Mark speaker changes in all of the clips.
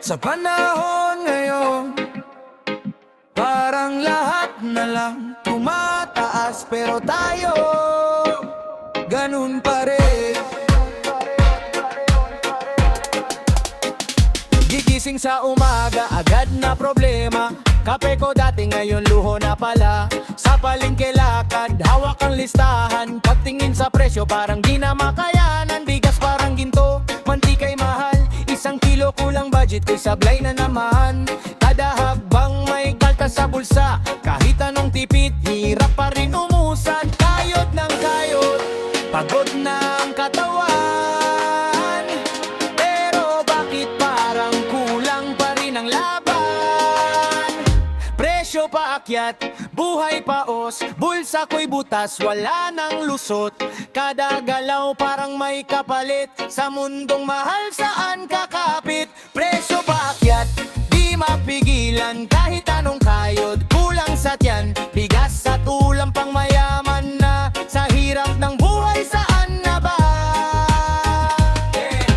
Speaker 1: Sa panahon ngayon, parang lahat na lang tumataas, pero tayo, ganun pa rin. Gigising sa umaga, agad na problema. Kape ko dati, ngayon luho na pala. Sa palengke lakad, hawak ang listahan. Pagtingin sa presyo, parang di na makayanan. Bigas parang ginto, mantika'y mahal. 1 kilo kulang budget ko'y sablay na naman. Kada hakbang may kaltas sa bulsa. Kahit anong tipid, hirap pa rin umusad. Kayod ng kayod, pagod na ang katawan. Pero bakit parang kulang pa rin ang laban? Presyo paakyat, buhay paos, bulsa ko'y butas, wala nang lusot. Kada galaw parang may kapalit, sa mundong mahal saan kakapit? Presyo paakyat, di mapigilan, kahit anong kayod, kulang sa tiyan. Bigas at ulam pang mayaman na, sa hirap ng buhay saan na ba?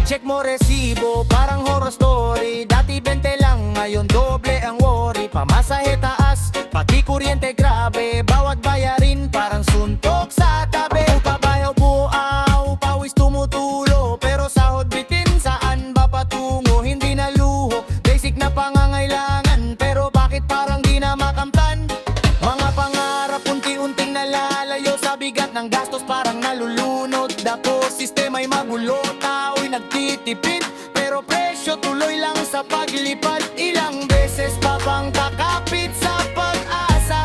Speaker 1: Check mo resibo, parang horror story. Dati 20 lang, ngayon doble ang worry. Pamasahe taas, pati kuryente grabe. Bawat bayarin, parang suntok sa tabi. Pabayaw buaw, pawis tumutulo. Pero sahod bitin, saan ba patungo? Hindi na luho, basic na pangangailangan. Pero bakit parang di na makamtan? Mga pangarap unti-unting nalalayo, sa bigat ng gastos parang nalulunod ako. Sistema'y magulo, tao'y nagtitipid, pero presyo tuloy lang sa paglipad. Ilang beses pa bang kakapit sa pag-asa?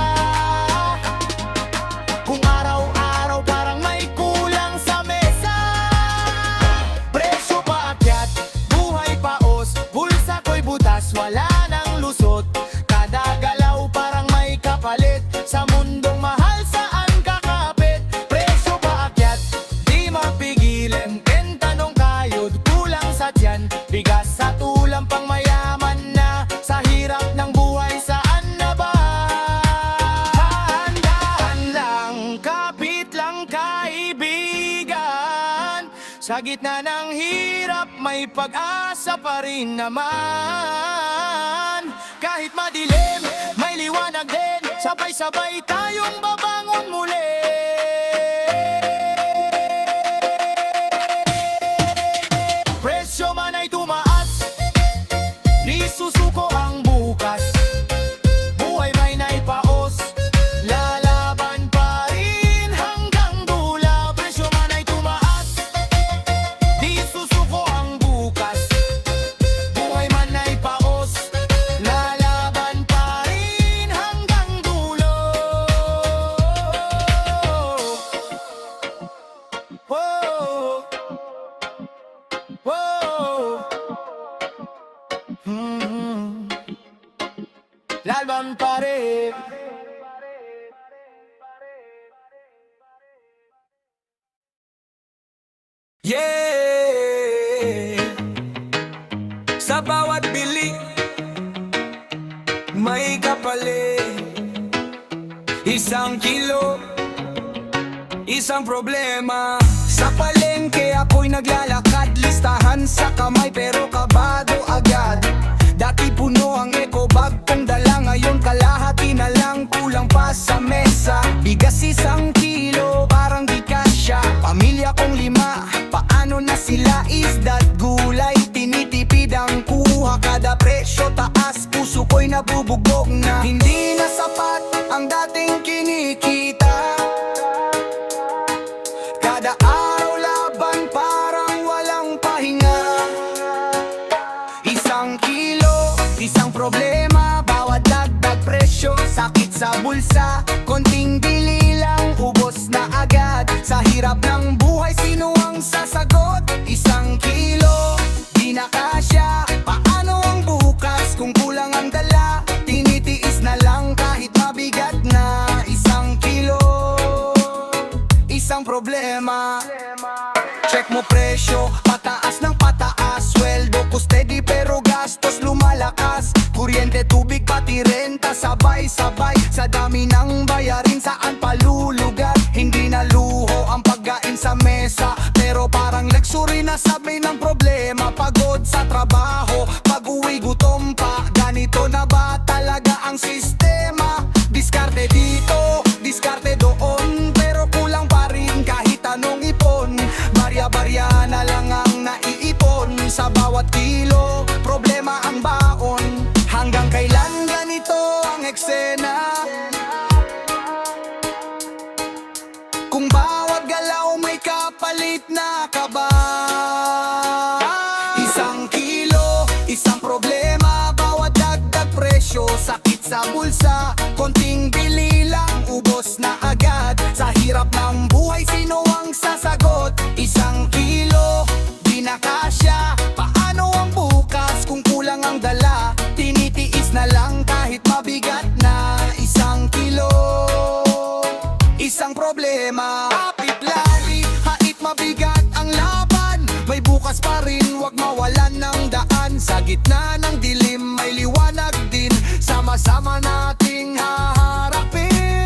Speaker 1: Kung araw-araw parang may kulang sa mesa. Presyo paakyat, buhay paos, bulsa ko'y butas, wala nang lusot. Kada galaw parang may kapalit, sa mundong mahal saan kakapit? Presyo paakyat, di mapigilan, benta nung kayod, kulang sa tiyan. Bigas at ulam pang mayaman na, sa hirap ng buhay saan na ba? Handaan lang, kapit lang kaibigan. Sa gitna ng hirap, may pag-asa pa rin naman. Kahit madilim, may liwanag din, sabay-sabay tayong babangon muli. Presyo man ay tumaas, di susuko ang bukas. Buhay may naipaos, lalaban pa rin hanggang dula. Presyo man ay tumaas, di susuko ang bukas. Buhay man naipaos, lalaban pa rin hanggang dulo. Whoa. Whoa. Laban pa rin. Yeah. Sa bawat bili, may kapalit. 1 kilo, isang problema. Sa palengke ako'y naglalakad, listahan sa kamay pero kabado agad. Dati puno ang eco bag kong dala, ngayon kalahati na lang, kulang pa sa mesa. Bigas 1 kilo, parang di kasya. Pamilya kong 5, paano na sila? Isda't gulay, tinitipid ang kuha. Kada presyo taas, puso ko'y nabubugok na. Hindi na sapat ang dating kinikita. Kada araw laban, parang walang pahinga. 1 kilo, isang problema. Bawat dagdag presyo, sakit sa bulsa. Konting bili lang, ubos na agad. Sa hirap ng buhay, sino ang sasagot? 1 kilo, di na kasya. Paano ang bukas kung kulang ang dala? Tinitiis na lang kahit mabigat na. 1 kilo, isang problema. Check mo presyo, pataas ng pataas. Sweldo ko steady pero gastos lumalakas. Kuryente, tubig, pati renta, sabay-sabay. Sa dami ng bayarin, saan palulugar? Hindi na luho ang pagkain sa mesa, pero parang luxury na sabi ng problema. Pagod sa trabaho, pag-uwi gutom
Speaker 2: barya-barya na lang ang naiipon. Sa bawat kilo, problema ang baon. Hanggang kailan ganito ang eksena? Kung bawat galaw may kapalit na kaba. Isang kilo, isang problema. Bawat dagdag presyo, sakit sa bulsa. Konting bili lang, ubos na agad. Sa hirap ng buhay, sino ang sasagot? Isang kilo, di na kasya. Paano ang bukas kung kulang ang dala? Tinitiis na lang kahit mabigat na. Isang kilo, isang problema. Kapit lari, hait mabigat ang laban. May bukas pa rin, wag mawalan ng daan. Sa gitna ng dilim, may liwanag din. Sama-sama nating haharapin.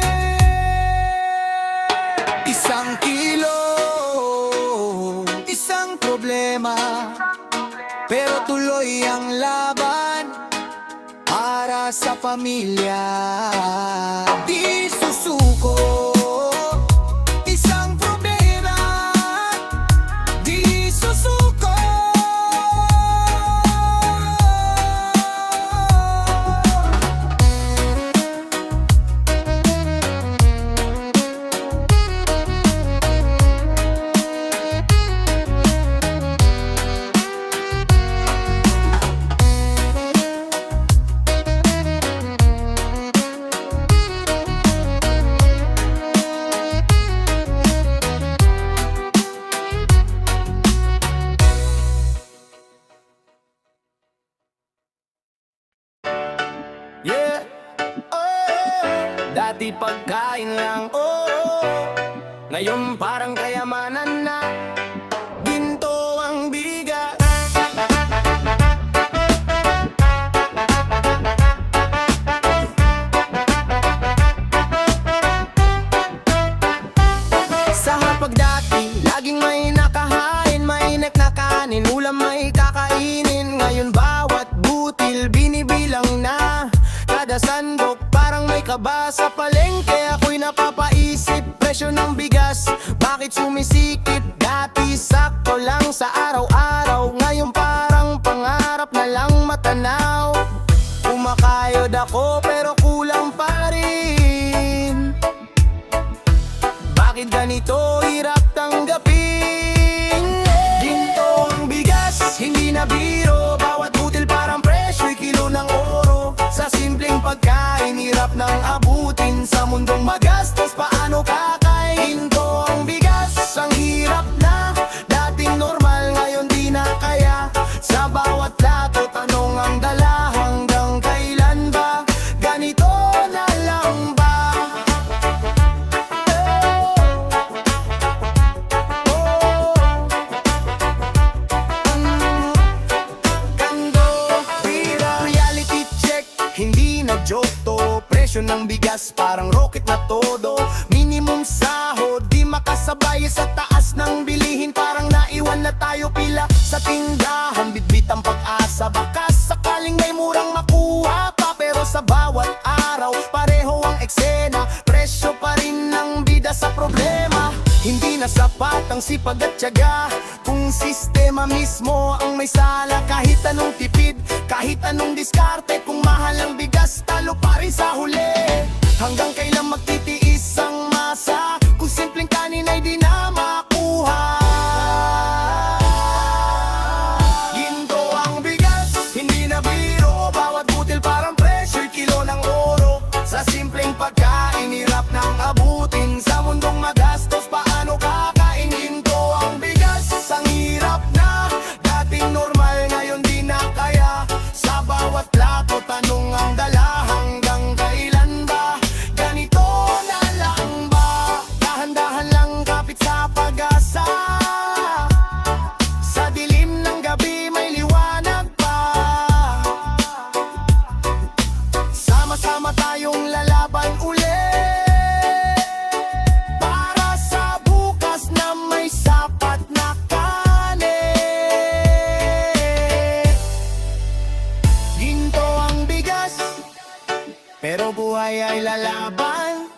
Speaker 2: Isang kilo, isang problema. Pero tuloy ang laban para sa pamilya. Di susuko. Isang problema, di susuko.
Speaker 1: Yeah, oh, dati pagkain lang, oh, ngayon parang kayamanan na. Ginto ang bigat. Sa hapag dati, laging may nakahain. Mainit na kanin, ulam may kakainin. Ngayon bawat butil binibilang na. Kada sandok parang may kaba. Sa palengke ako'y napapaisip. Presyo ng bigas, bakit sumisikip? Dati sakto lang sa araw-araw. Ngayon parang pangarap na lang matanaw. Kumakayod ako pero kulang pa rin. Bakit ganito hirap tanggapin? Ginto ang bigas, hindi na biro. Bawat butil parang presyo'y kilo ng oro. Sa simpleng pagkain, hirap nang abutin. Sa mundong magastos, paano kakain? Ginto ang bigas, ang hirap na. Dating normal, ngayon di na kaya. Sa bawat plato, tanong ang dala. Hanggang kailan ba? Ganito na lang ba? Reality check, hindi na joke to. Presyo ng bigas parang rocket na todo. Minimum sahod, di makasabay sa taas ng bilihin. Parang naiwan na tayo pila sa tindahan. Bitbit ang pag-asa, baka sakaling may murang makuha pa. Pero sa bawat araw, pareho ang eksena. Presyo pa rin ang bida sa problema. Hindi na sapat ang sipag at tiyaga kung sistema mismo ang may sala. Kahit anong tipid, kahit anong diskarte, kung mahal ang bigas, talo pa rin sa huli. Hanggang kailan magtitiis ang masa kung simpleng kanin ay di na makuha? Ginto ang bigas, hindi na biro. Bawat butil parang presyo'y kilo ng oro. Sa simpleng pagkain, hirap nang abutin. Sa mundong magastos, paano kakain? Ginto ang bigas, ang hirap na. Dating normal, ngayon di na kaya. Sa bawat plato, tanong ang dala. Hanggang kailan ba? Ganito na lang ba? Dahan-dahan lang kapit sa pag-asa. Sa dilim ng gabi may liwanag pa. Sama-sama tayong lalaban ulit para sa bukas na may sapat na kanin. Ginto ang bigas, pero buhay ay lalaban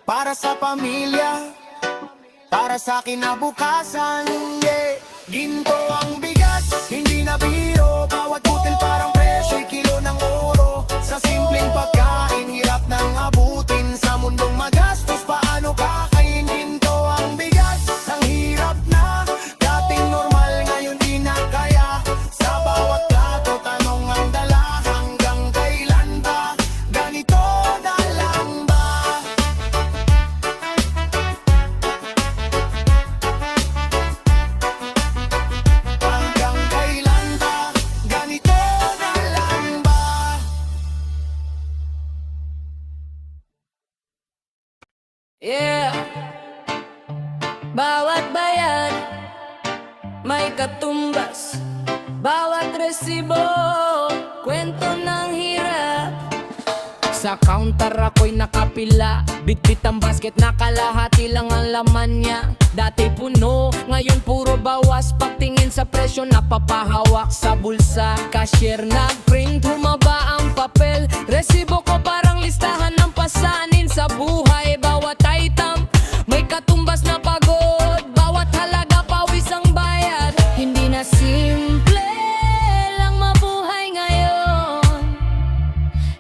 Speaker 1: para sa pamilya.
Speaker 2: para sa kinabukasan, yeah. Ginto ang bigas, hindi na biro. Bawat butil parang presyo'y kilo ng oro. Sa simpleng pagkain, hirap nang abutin. Sa mundong magastos, paano kakain? Ginto ang bigas, ang hirap na. Dating normal, ngayon di na kaya. Sa bawat plato, tanong ang dala. Hanggang kailan ba? Ganito na lang ba? Hanggang kailan ba? Ganito na lang ba?
Speaker 3: Yeah. Bawat bayad may katumbas. Bawat resibo kwento ng hirap.
Speaker 1: Sa counter ako'y nakapila. Bitbit ang basket na kalahati lang ang laman niya. Dati puno, ngayon puro bawas. Pagtingin sa presyo napapahawak sa bulsa. Cashier nag-print, humaba ang papel. Resibo ko parang listahan ng pasanin sa buhay. Bawat item may katumbas na pagod. Bawat halaga pawis ang bayad.
Speaker 3: Hindi na simple lang mabuhay ngayon.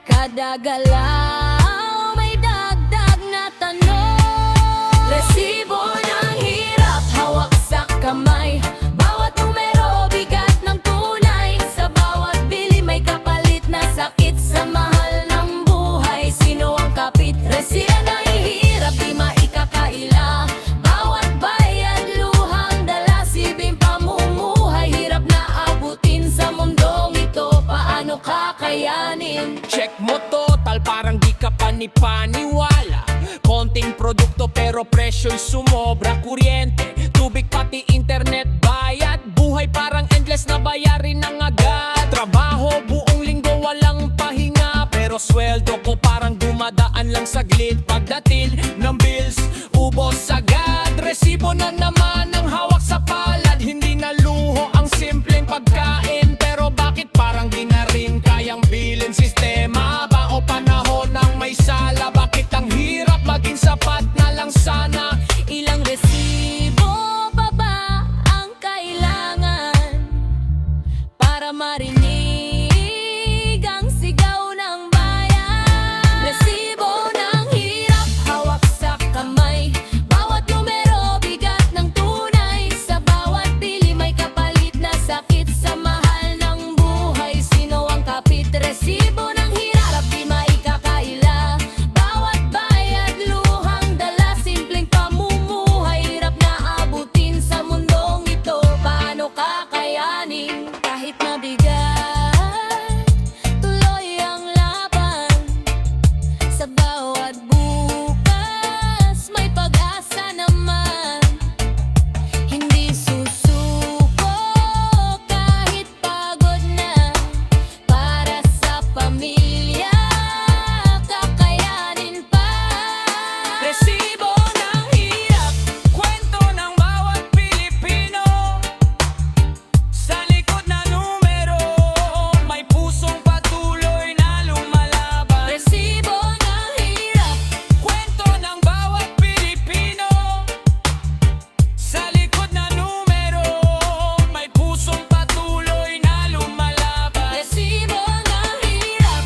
Speaker 3: Kada galaw may dagdag na tanong. Resibo ng hirap, hawak sa kamay. Bawat numero, bigat ng tunay. Sa bawat bili may kapalit na sakit. Sa mahal ng buhay, sino ang kapit? Resibo ng hirap, di maikakaila. Bawat bayad, luhang dala. Sibing pamumuhay, hirap na abutin. Sa mundong ito, paano kakayanin?
Speaker 1: Check mo total, parang di ka panipaniwala. Konting produkto pero presyo'y sumobra. Kuryente, tubig pati internet bayad. Buhay parang endless na bayarin ng agad. Trabaho buong linggo walang pahinga. Pero sweldo ko parang dumadaan lang saglit. Pagdating ng bills, ubos agad. Resibo na naman ang hawak sa palad. Hindi na luho ang simpleng pagkain. Pero bakit parang di na rin kayang bilin? Sistema ba o panahon ng may sala? Bakit ang hirap maging sapat na lang sana?
Speaker 3: Ilang resibo pa ba ang kailangan para marinig ang sigaw ng bayan? Resibo ng hirap, hawak sa kamay. Bawat numero, bigat ng tunay. Sa bawat bili may kapalit na sakit. Sa mahal ng buhay, sino ang kapit? Resibo ng hirap, di maikakaila. Bawat bayad, luhang dala. Simpleng pamumuhay, hirap na abutin. Sa mundong ito, paano kakayanin? Kahit mabigat, tuloy ang laban. Sa bawat bukas, may pag-asa naman. Hindi susuko kahit pagod na. Para sa pamilya, kakayanin pa.
Speaker 1: Resibo ng hirap, kwento ng bawat Pilipino. Sa likod na numero, may pusong patuloy na lumalaban.
Speaker 3: Resibo ng hirap,
Speaker 1: Kwento ng bawat Pilipino. Sa likod na numero, may pusong patuloy na lumalaban.
Speaker 3: resibo ng hirap.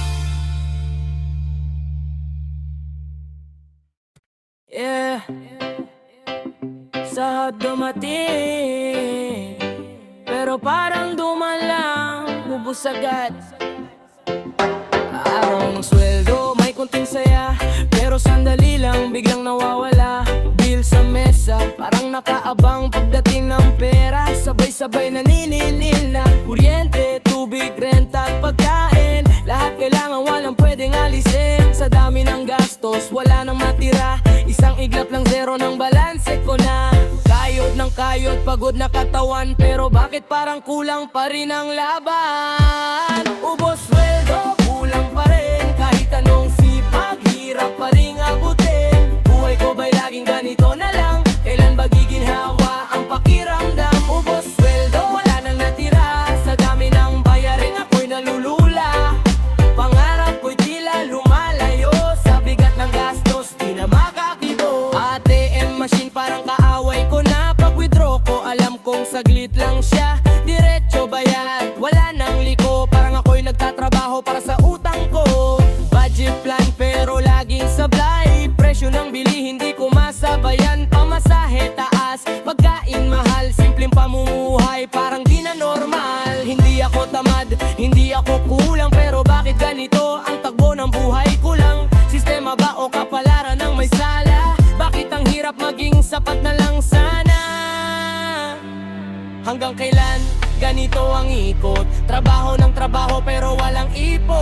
Speaker 4: Yeah, sahod dumating, pero parang dumalang, ubus agad. Araw ng sweldo, may kunting saya, pero sandali lang, biglang nawawala. Bill sa mesa, parang nakaabang pagdating ng pera. Sabay-sabay naniningil na kuryente, tubig, renta at pagkain. Lahat kailangan, walang pwedeng alisin. Sa dami ng gastos, wala nang matira. Isang iglap lang, zero ng balanse ko na. Kayod ng kayod, pagod na katawan, pero bakit parang kulang pa rin ang laban? Ubos sweldo, kulang pa rin. Kahit anong sipag, hirap pa rin abutin. Buhay ko ba'y laging ganito na lang? Kailan ba giginhawa ang pakiramdam? Ubos sweldo, wala nang natira. Sa dami ng bayarin, ako'y nalulula. Pangarap ko'y tila lumalayo. Sa bigat ng gastos, di na makakibo. ATM machine parang kaaway saglit lang siya, diretso bayad. Wala nang liko, parang ako'y nagtatrabaho para sa utang ko. Budget plan pero laging sablay, presyo ng bili hindi ko masabayan. Pamasahe taas, pagkain mahal, simpleng pamumuhay parang di na normal. Hindi ako tamad, hindi ako kulang, pero bakit ganito ang takbo ng buhay ko lang? Sistema ba o kapalaran ng may sala? Bakit ang hirap maging sapat na lang sana? Hanggang kailan ganito ang ikot? Trabaho ng trabaho pero walang ipon.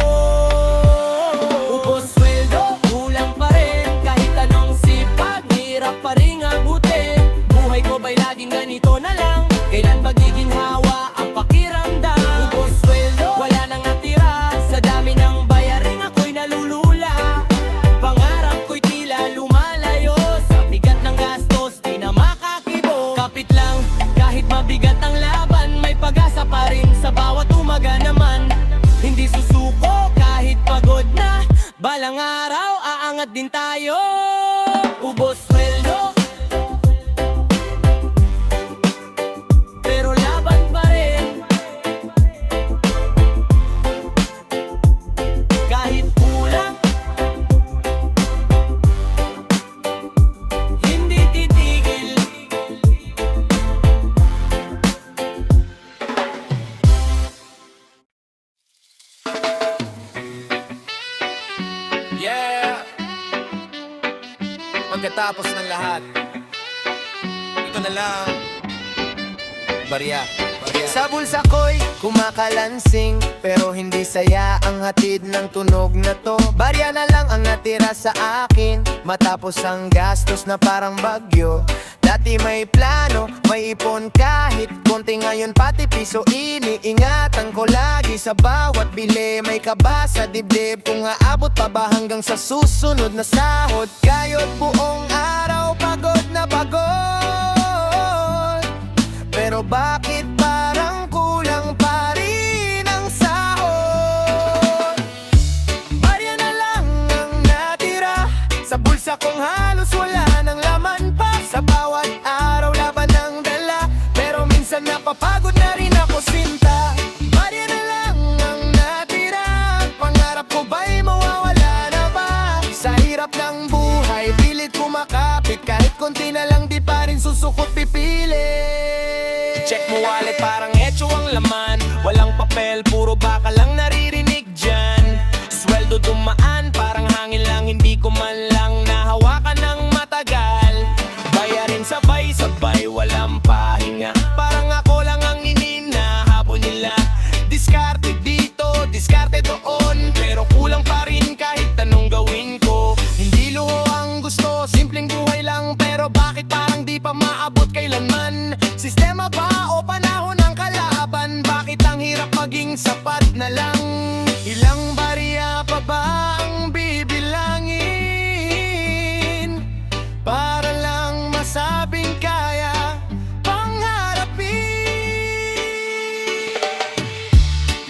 Speaker 4: Ubos sweldo, kulang pa rin. Kahit anong sipag, hirap pa rin abutin. Buhay ko ba'y laging ganito na lang? Kailan magiging hawa ang pakiramdam? Ubos sweldo, wala nang natira. Sa dami ng bayaring ako'y nalulula. Pangarap ko'y tila lumalayo. Sa bigat ng gastos, di na makakibo. Kapit lang, kahit mabigat ang laban, may pag-asa pa rin sa bawat umaga naman. Hindi susuko kahit pagod na, balang araw aangat din tayo. Ubos sweldo, pero laban pa rin. Kahit kulang, hindi titigil.
Speaker 1: Yeah! Pagkatapos ng lahat, ito na lang, barya.
Speaker 2: Sa bulsa ko'y kumakalansing, pero hindi saya ang hatid ng tunog na to. Barya na lang ang natira sa akin, matapos ang gastos na parang bagyo. Dati may plano, may ipon kahit konti, ngayon pati piso iniingatan ko lagi. Sa bawat bili may kaba sa dibdib, kung aabot pa ba hanggang sa susunod na sahod. Kayod buong araw, pagod na pagod, pero bakit parang kulang pa rin ang sahod? Barya na lang ang natira, sa bulsa kong halos wala nang laman pa. Sa bawat araw laban ang dala, pero minsan napapagod na rin ako sinta. Barya na lang ang natira, pangarap ko ba'y mawawala na ba? Sa hirap ng buhay, pilit kumakapit, kahit konti na lang di pa rin susukot pipili.
Speaker 1: Check mo wallet, parang etso ang laman. Walang papel, puro baka lang naririnig dyan. Sweldo dumaan, parang hangin lang, hindi ko man lang nahawakan ng matagal. Bayarin sabay-sabay, walang pahinga, parang ako lang ang ininahabol nila. Diskarte dito, diskarte doon, pero kulang pa rin kahit anong gawin ko. Hindi luho ang gusto, simpleng buhay lang, pero bakit parang di pa maabot kailanman? Sistema ba o panahon ng kalaban? Bakit ang hirap maging sapat na lang? Ilang barya pa ba ang bibilangin para lang masabing kaya pangharapin?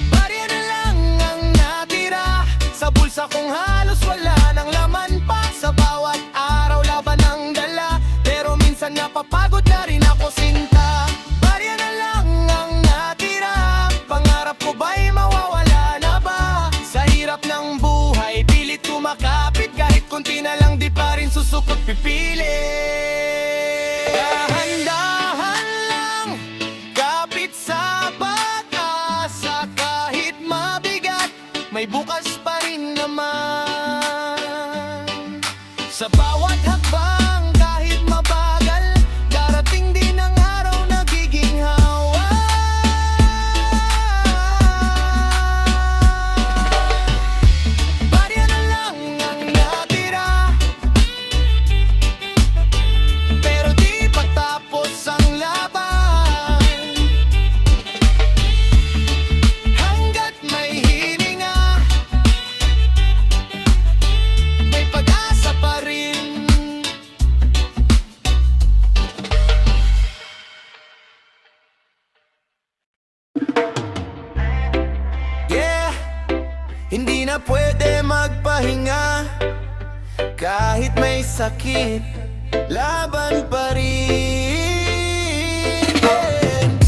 Speaker 1: Barya na lang ang natira, sa bulsa kong halos wala nang laman pa. Sa bawat araw laban ang dala, pero minsan napapagod na rin ako sinta. Barya na lang ang natira, pangarap ko ba'y mawawala na ba? Sa hirap ng buhay, pilit kumakapit, kahit konti na lang di pa rin susukot pipili. Dahan-dahan lang, kapit sa pag-asa, kahit mabigat, may bukas pa rin naman. Sa bawat hakbang, kahit mabagal, darating din ang araw nagiging hawa. Barya na lang ang natira, pero di pa tapos ang laban. Hanggat may hininga, may pag-asa pa rin. Yeah, hindi na pwede magpahinga, kahit may sakit, laban pa rin. Yeah.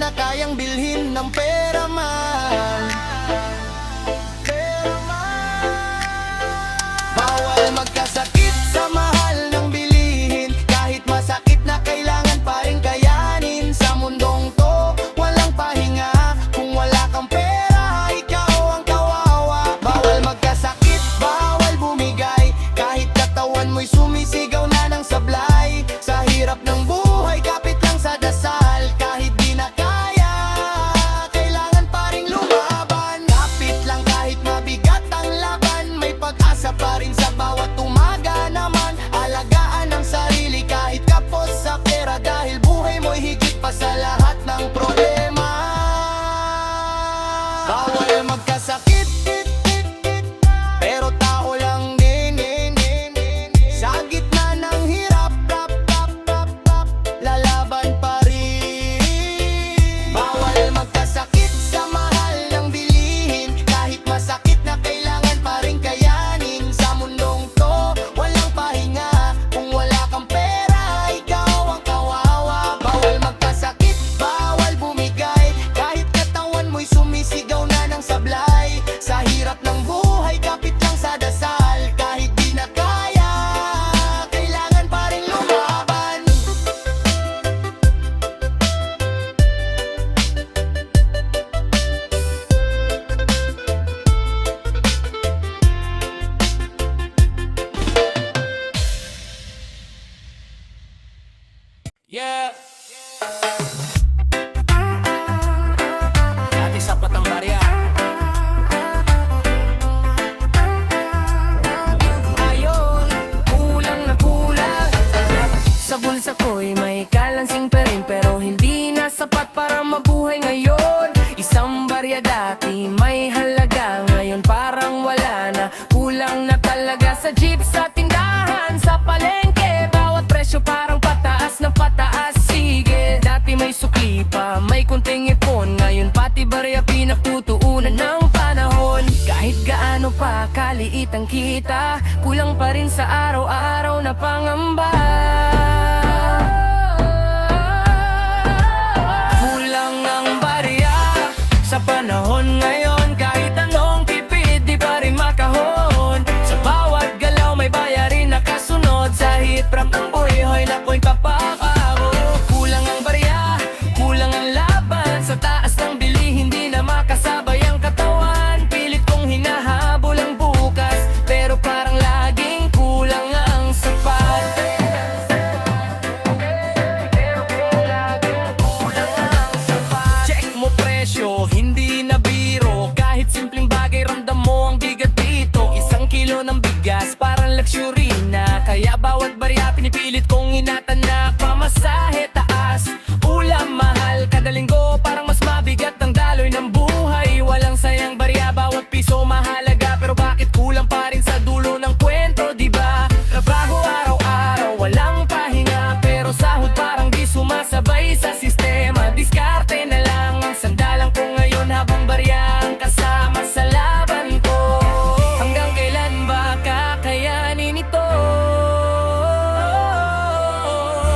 Speaker 2: na kayang bilhin ng pera man. Bawal magkasakit sa mahal ng bilihin. Kahit masakit na kailangan pa rin kayanin. Sa mundong to, walang pahinga. Kung wala kang pera, ikaw ang kawawa. Bawal magkasakit, bawal bumigay. Kahit katawan mo'y sumisigaw na ng sablay. Sa hirap ng buhay, kapit lang sa dasal. Kahit di na kaya, kailangan pa rin lumaban. Kapit lang kahit mabigat ang laban. May pag-asa pa rin sa bawat umaga naman. Alagaan ang sarili kahit kapos sa pera. Dahil buhay mo'y higit pa sa lahat ng problema. Bawal magkasakit, pero tao lang din. Sa gitna ng hirap, lalaban pa rin. Bawal magkasakit sa mahal ng bilihin. Kahit masakit na kailangan pa rin kayanin. Sa mundong to, walang pahinga. Kung wala kang pera, ikaw ang kawawa. Bawal magkasakit, bawal bumigay. Kahit katawan mo'y sumisigaw na ng sablay. Sa hirap ng buhay, kapit lang sa dasal. Kahit di na kaya, kailangan pa rin lumaban.
Speaker 1: Yeah! Dati sapat ang barya.
Speaker 4: Ayon, kulang na kulang. Sa bulsa ko'y may kalansing pa rin, pero hindi na sapat para mabuhay ngayon. Isang barya dati may halaga, ngayon parang wala na. Kulang na talaga sa jeep, sa tindahan, sa palengke. Bawat presyo parang pataas na pataas. Sige, dati may sukli pa, may kunting ipon. Ngayon pati barya pinagtutuunan ng panahon. Kahit gaano pa kaliit ang kita, kulang pa rin sa araw-araw na pangamba. Kulang ang barya sa panahon ngayon. Kahit anong tipid, di pa rin makahon. Sa bawat galaw may bayarin na kasunod. Sa hirap ng buhay na ko'y kapapako. Kulang ang barya, kulang ang laban. Sa taas ng bili, hindi na makasabay ang katawan. Pilit kong hinahabol ang bukas, pero parang laging kulang ang sapat. Check mo presyo, hindi na biro. Kahit simpleng bagay, ramdam mo ang bigat dito. Isang kilo ng bigas, parang luxury na. Kaya bawat barya pinipilit kong inatanak. Pamasahe taas, ulam mahal. Kada linggo parang mas mabigat ang daloy ng buhay. Walang sayang barya, bawat piso mahalaga. Pero bakit kulang pa rin sa dulo ng kwento, diba? Trabaho araw-araw, walang pahinga. Pero sahod parang di sumasabay sa sistema. Diskarte na lang ang sandalan ko ngayon, habang barya ang kasama sa laban ko. Hanggang kailan ba kakayanin ito?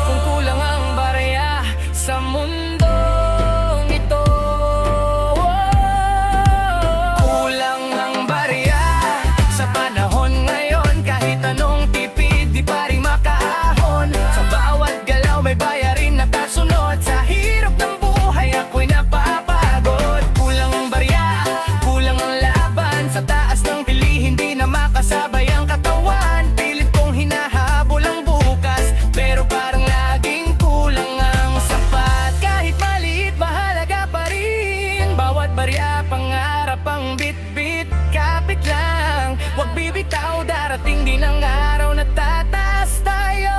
Speaker 4: Kung kulang ang barya sa mundong ito. Kulang ang barya sa panahon ngayon. Kahit anong tipid, di pa rin makaahon. Sa bawat galaw may bayarin na kasunod. Sa hirap ng buhay ako'y napapagod. Kulang ang barya, kulang ang laban. Sa taas ng bili, hindi na makasabay ang katawan. Pilit kong hinahabol ang bukas, pero parang laging kulang ang sapat. Kahit maliit, mahalaga pa rin. Bawat barya, pangarap ang bit-bit. Kapit lang, wag bibitaw. Darating din ang araw na tataas tayo.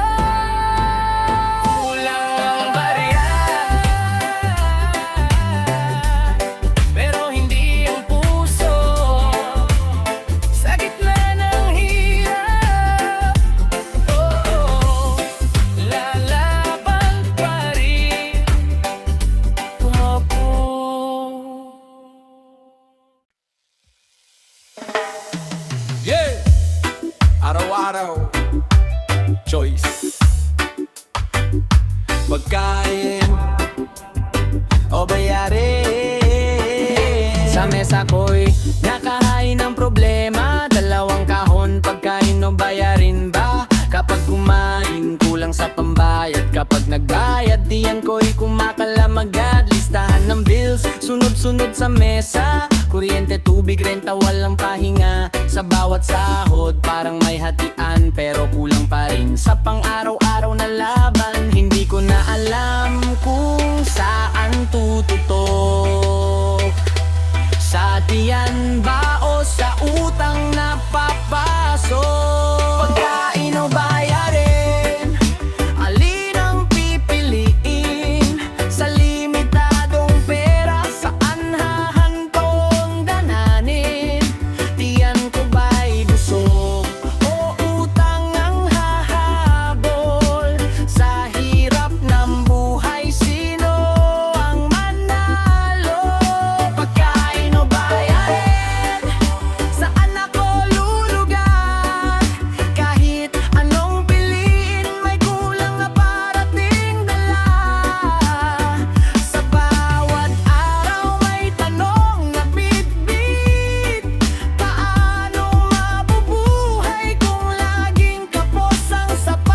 Speaker 4: Kulang ang barya, pero hindi ang puso. Sa gitna ng hirap, lalaban pa rin ako.
Speaker 1: Yeah! Araw-araw
Speaker 4: Sa mesa ko'y nakahain ng problema. Dalawang kahon, pagkain o bayarin ba? Kapag kumain, kulang sa pambayad. Kapag nagbayad, diyan ko'y kumakalam agad. Listahan ng bills, sunod-sunod sa mesa. Kuryente, tubig, renta, walang pahinga. Sa bawat sahod, parang may hatian. Pero kulang pa rin sa pang-araw-araw na laban. Hindi ko na alam kung saan tututok. Sa tiyan ba o sa utang na papasok? Pagkain o bayarin, alin ang pipiliin? Sa limitadong pera, saan hahantong dananin? Tiyan ko ba'y busog o utang ang hahabol? Sa hirap ng buhay, sino ang manalo? Pagkain o bayarin, saan ako lulugar? Kahit anong piliin, may kulang na parating dala. Sa bawat araw may tanong na bitbit. Paano mabubuhay kung laging kapos ang sapat?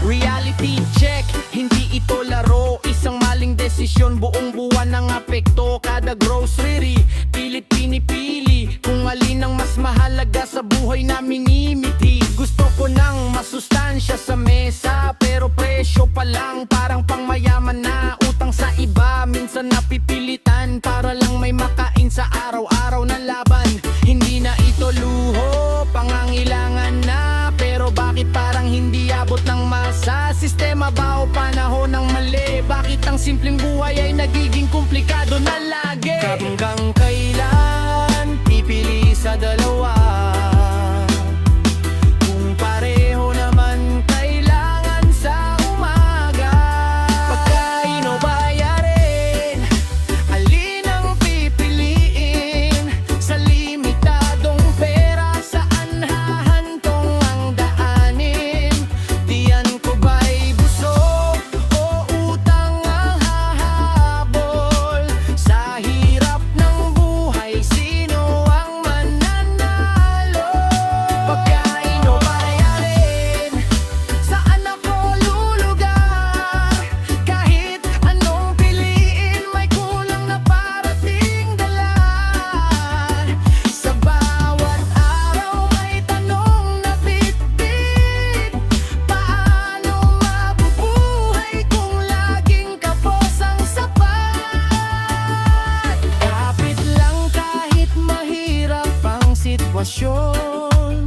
Speaker 4: Reality check, hindi ito laro. Isang maling desisyon, buong buwan ang apekto. Kada grocery, pilit pinipili kung alin ang mas mahalaga sa buhay namin imiti. Gusto ko ng masustansya sa mesa, pero presyo pa lang parang pangmayaman na. Utang sa iba, minsan napipilitan para lang may makain sa araw-araw na laban. Hindi na ito luho, pangangailangan na. Pero bakit parang hindi abot ng masa? Sistema ba o panahon ng mali? Bakit ang simpleng buhay ay nagiging komplikado na lagi? Hanggang kailan pipili sa dalawa? Kung pareho naman kailangan sa umaga. Pagkain o bayarin, alin ang pipiliin? Sa limitadong pera, saan hahantong ang daanin? Diyan ko ba'y busog o utang ang hahabol? Sa hirap ng buhay, sino ang mananalo? Pagkain o bayarin, saan ako lulugar? Kahit anong piliin, may kulang na parating dala. Sa bawat araw may tanong na bitbit. Paano mabubuhay kung laging kapos ang sapat? Kapit lang kahit mahirap ang sitwasyon.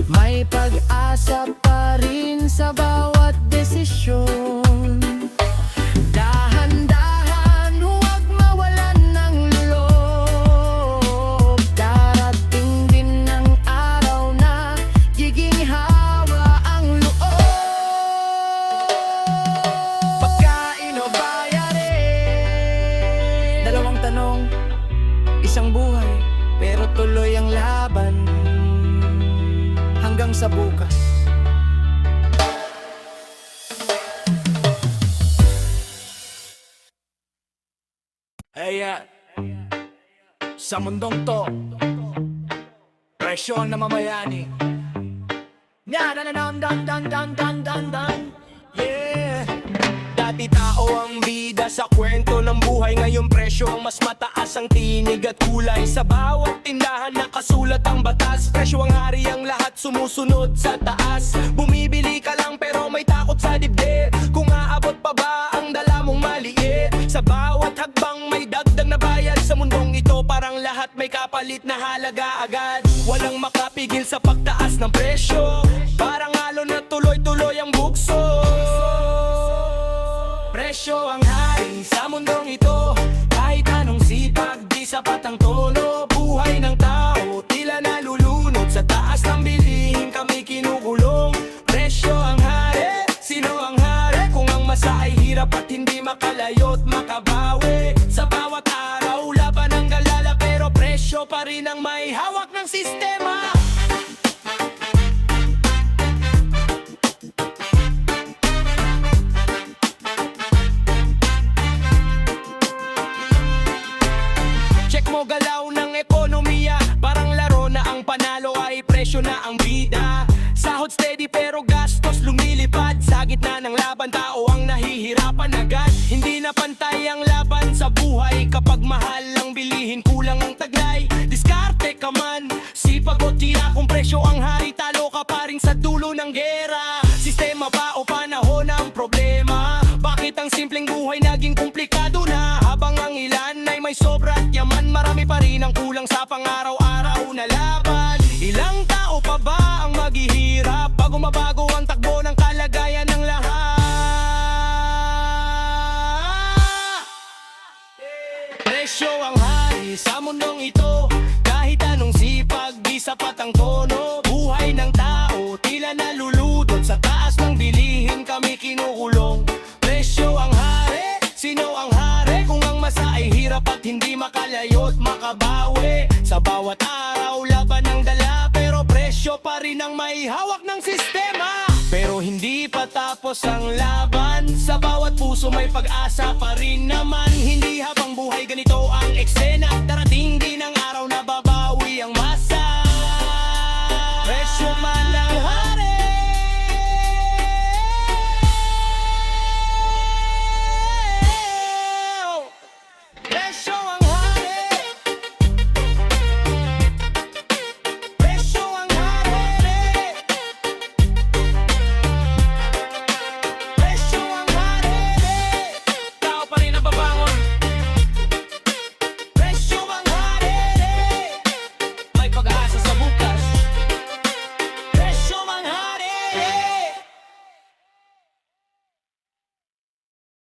Speaker 4: May pag-asa pa rin sa bawat desisyon. Dahan-dahan, huwag mawalan ng loob. Darating din ang araw na giginhawa ang loob. Pagkain o bayarin? Dalawang tanong, isang buhay, pero tuloy ang laban. Hanggang sa bukas. Sa mundong to, presyo ang namamayani. Yeah. Dati tao ang bida sa kwento ng buhay. Ngayon presyo ang mas mataas ang tinig at kulay. Sa bawat tindahan nakasulat ang batas. Presyo ang hari, ang lahat sumusunod sa taas. Bumibili ka lang pero may takot sa dibdib. Kung aabot pa ba ang dala mong maliit. Sa bawat hagbang may dagdag na bayad. Sa mundong ito parang lahat may kapalit na halaga agad. Walang makapigil sa pagtaas ng presyo. Parang alon na tuloy-tuloy ang bukso. Presyo ang hari sa mundong ito. Kahit anong sipag, di sapat ang tono. Buhay ng tao, tila nalulunod. Sa taas ng bilihin kami kinukulong. Presyo ang hari, sino ang hari? Kung ang masa ay hirap at hindi makalayo't makabawi. Sa bawat araw, laban ang galala. Pero presyo pa rin ang may hawak ng sistema. Patuloy ang laban sa buhay. Kapag mahal ang bilihin, kulang ang taglay. Diskarte ka man, sipag o tira. Kung presyo ang hari, talo ka pa rin sa dulo ng gera. Sistema ba o panahon ang problema? Bakit ang simpleng buhay naging komplikado na? Habang ang ilan ay may sobra at yaman, marami pa rin ang kulang sa pang-araw-araw na laban. Ilang tao pa ba ang maghihirap bago mabago ang takbo ng kalagayan ng lahat? Presyo ang hari sa mundong ito. Kahit anong sipag, di sapat ang tono. Buhay ng tao, tila naluludot. Sa taas ng bilihin kami kinukulong. Presyo ang hari, sino ang hari? Kung ang masa ay hirap at hindi makalayo't makabawi. Sa bawat araw, laban ang dala, pero presyo pa rin ang may hawak ng sistema. Pero hindi pa tapos ang laban. Sa bawat puso may pag-asa pa rin naman. Hindi habang buhay ganito ang eksena. Darating din ang araw na babawi ang masa. Presyo man ang hari. Presyo